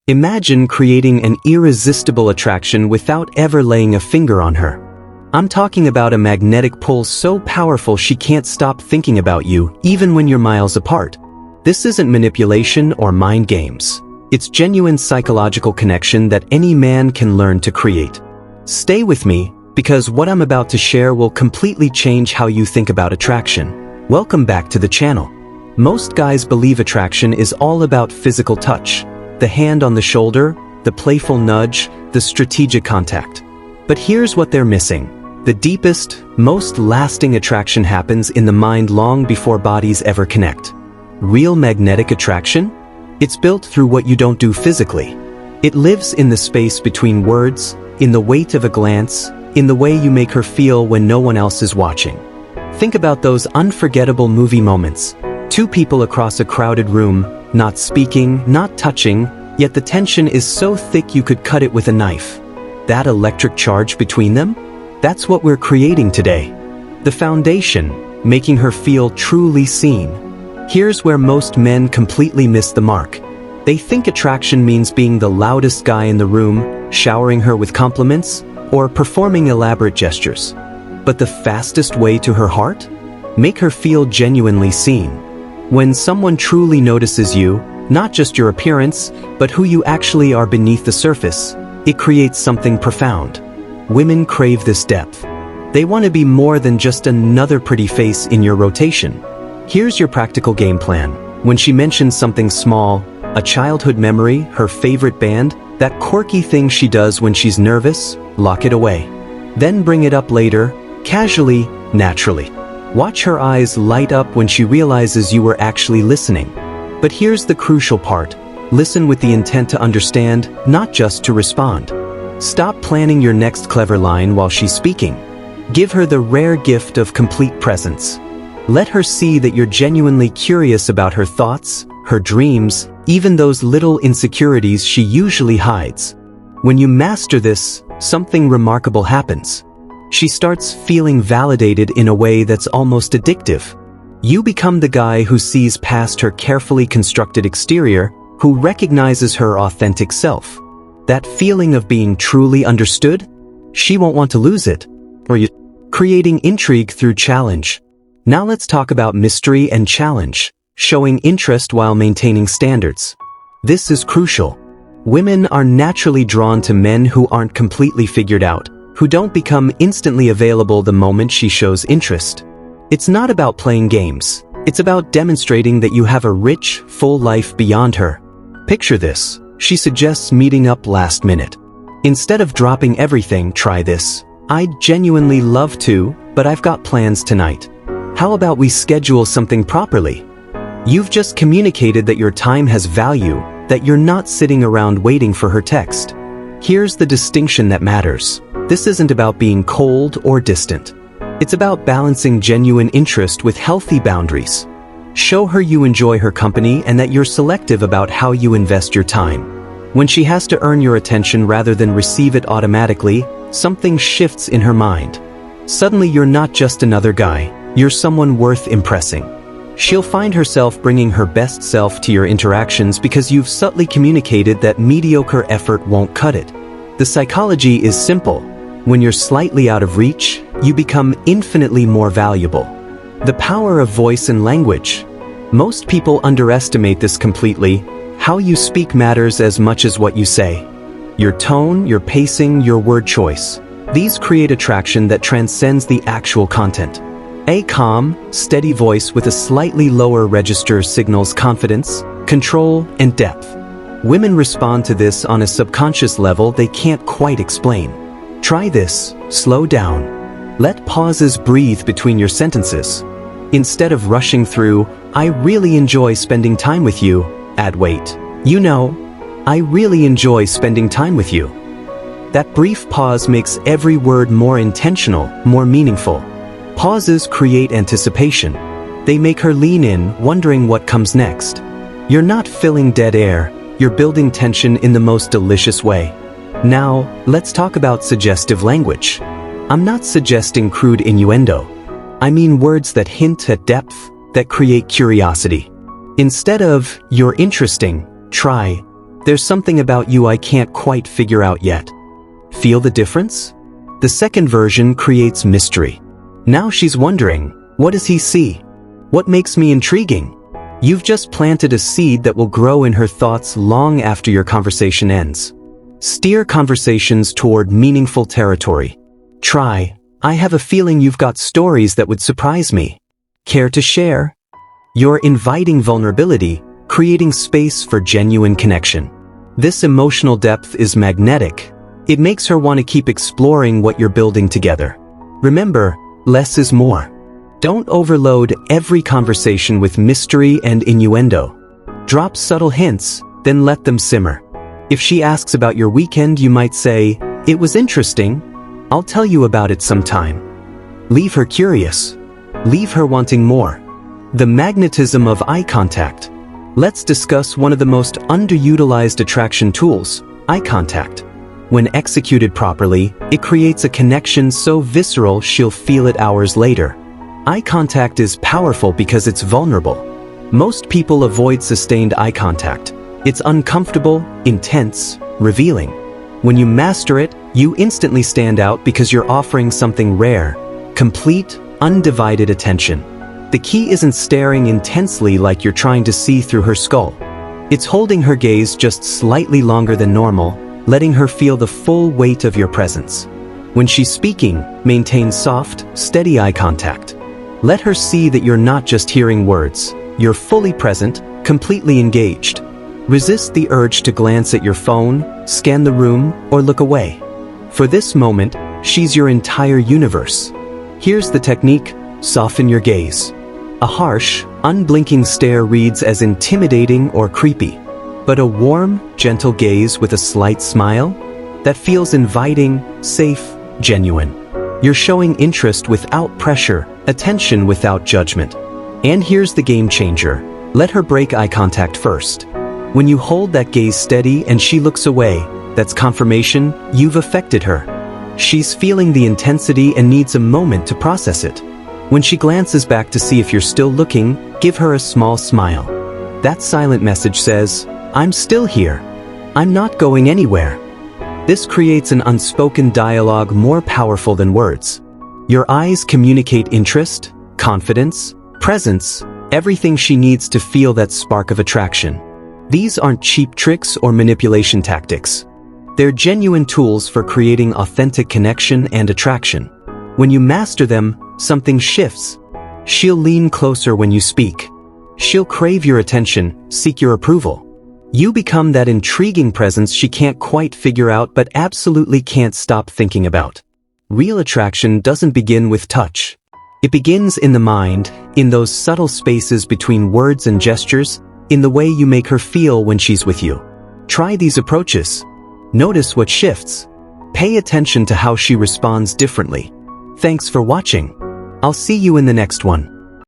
Imagine creating an irresistible attraction without ever laying a finger on her. I'm talking about a magnetic pull so powerful she can't stop thinking about you, even when you're miles apart. This isn't manipulation or mind games. It's genuine psychological connection that any man can learn to create. Stay with me, because what I'm about to share will completely change how you think about attraction. Welcome back to the channel. Most guys believe attraction is all about physical touch. The hand on the shoulder, the playful nudge, the strategic contact. But here's what they're missing. The deepest, most lasting attraction happens in the mind long before bodies ever connect. Real magnetic attraction? It's built through what you don't do physically. It lives in the space between words, in the weight of a glance, in the way you make her feel when no one else is watching. Think about those unforgettable movie moments. Two people across a crowded room, not speaking, not touching, yet the tension is so thick you could cut it with a knife. That electric charge between them? That's what we're creating today. The foundation, making her feel truly seen. Here's where most men completely miss the mark. They think attraction means being the loudest guy in the room, showering her with compliments, or performing elaborate gestures. But the fastest way to her heart? Make her feel genuinely seen. When someone truly notices you, not just your appearance, but who you actually are beneath the surface, it creates something profound. Women crave this depth. They want to be more than just another pretty face in your rotation. Here's your practical game plan. When she mentions something small, a childhood memory, her favorite band, that quirky thing she does when she's nervous, lock it away. Then bring it up later, casually, naturally. Watch her eyes light up when she realizes you were actually listening. But here's the crucial part. Listen with the intent to understand, not just to respond. Stop planning your next clever line while she's speaking. Give her the rare gift of complete presence. Let her see that you're genuinely curious about her thoughts, her dreams, even those little insecurities she usually hides. When you master this, something remarkable happens. She starts feeling validated in a way that's almost addictive. You become the guy who sees past her carefully constructed exterior, who recognizes her authentic self. That feeling of being truly understood? She won't want to lose it. Or you creating intrigue through challenge. Now let's talk about mystery and challenge, showing interest while maintaining standards. This is crucial. Women are naturally drawn to men who aren't completely figured out, who don't become instantly available the moment she shows interest. It's not about playing games. It's about demonstrating that you have a rich, full life beyond her. Picture this. She suggests meeting up last minute. Instead of dropping everything, try this. I'd genuinely love to, but I've got plans tonight. How about we schedule something properly? You've just communicated that your time has value, that you're not sitting around waiting for her text. Here's the distinction that matters. This isn't about being cold or distant. It's about balancing genuine interest with healthy boundaries. Show her you enjoy her company and that you're selective about how you invest your time. When she has to earn your attention rather than receive it automatically, something shifts in her mind. Suddenly you're not just another guy, you're someone worth impressing. She'll find herself bringing her best self to your interactions because you've subtly communicated that mediocre effort won't cut it. The psychology is simple. When you're slightly out of reach, you become infinitely more valuable. The power of voice and language. Most people underestimate this completely. How you speak matters as much as what you say. Your tone, your pacing, your word choice. These create attraction that transcends the actual content. A calm, steady voice with a slightly lower register signals confidence, control, and depth. Women respond to this on a subconscious level they can't quite explain. Try this. Slow down. Let pauses breathe between your sentences. Instead of rushing through, I really enjoy spending time with you, add wait. You know, I really enjoy spending time with you. That brief pause makes every word more intentional, more meaningful. Pauses create anticipation. They make her lean in, wondering what comes next. You're not filling dead air, you're building tension in the most delicious way. Now, let's talk about suggestive language. I'm not suggesting crude innuendo. I mean words that hint at depth, that create curiosity. Instead of, "You're interesting," try, There's something about you I can't quite figure out yet. Feel the difference? The second version creates mystery. Now she's wondering, what does he see? What makes me intriguing? You've just planted a seed that will grow in her thoughts long after your conversation ends. Steer conversations toward meaningful territory. Try, I have a feeling you've got stories that would surprise me. Care to share? You're inviting vulnerability, creating space for genuine connection. This emotional depth is magnetic. It makes her want to keep exploring what you're building together. Remember, less is more. Don't overload every conversation with mystery and innuendo. Drop subtle hints, then let them simmer. If she asks about your weekend, you might say, "It was interesting. I'll tell you about it sometime." Leave her curious. Leave her wanting more. The magnetism of eye contact. Let's discuss one of the most underutilized attraction tools, eye contact. When executed properly, it creates a connection so visceral she'll feel it hours later. Eye contact is powerful because it's vulnerable. Most people avoid sustained eye contact. It's uncomfortable, intense, revealing. When you master it, you instantly stand out because you're offering something rare, complete, undivided attention. The key isn't staring intensely like you're trying to see through her skull. It's holding her gaze just slightly longer than normal, letting her feel the full weight of your presence. When she's speaking, maintain soft, steady eye contact. Let her see that you're not just hearing words. You're fully present, completely engaged. Resist the urge to glance at your phone, scan the room, or look away. For this moment, she's your entire universe. Here's the technique: soften your gaze. A harsh, unblinking stare reads as intimidating or creepy. But a warm, gentle gaze with a slight smile? That feels inviting, safe, genuine. You're showing interest without pressure, attention without judgment. And here's the game changer. Let her break eye contact first. When you hold that gaze steady and she looks away, that's confirmation you've affected her. She's feeling the intensity and needs a moment to process it. When she glances back to see if you're still looking, give her a small smile. That silent message says, "I'm still here. I'm not going anywhere." This creates an unspoken dialogue more powerful than words. Your eyes communicate interest, confidence, presence, everything she needs to feel that spark of attraction. These aren't cheap tricks or manipulation tactics. They're genuine tools for creating authentic connection and attraction. When you master them, something shifts. She'll lean closer when you speak. She'll crave your attention, seek your approval. You become that intriguing presence she can't quite figure out but absolutely can't stop thinking about. Real attraction doesn't begin with touch. It begins in the mind, in those subtle spaces between words and gestures, in the way you make her feel when she's with you. Try these approaches. Notice what shifts. Pay attention to how she responds differently. Thanks for watching. I'll see you in the next one.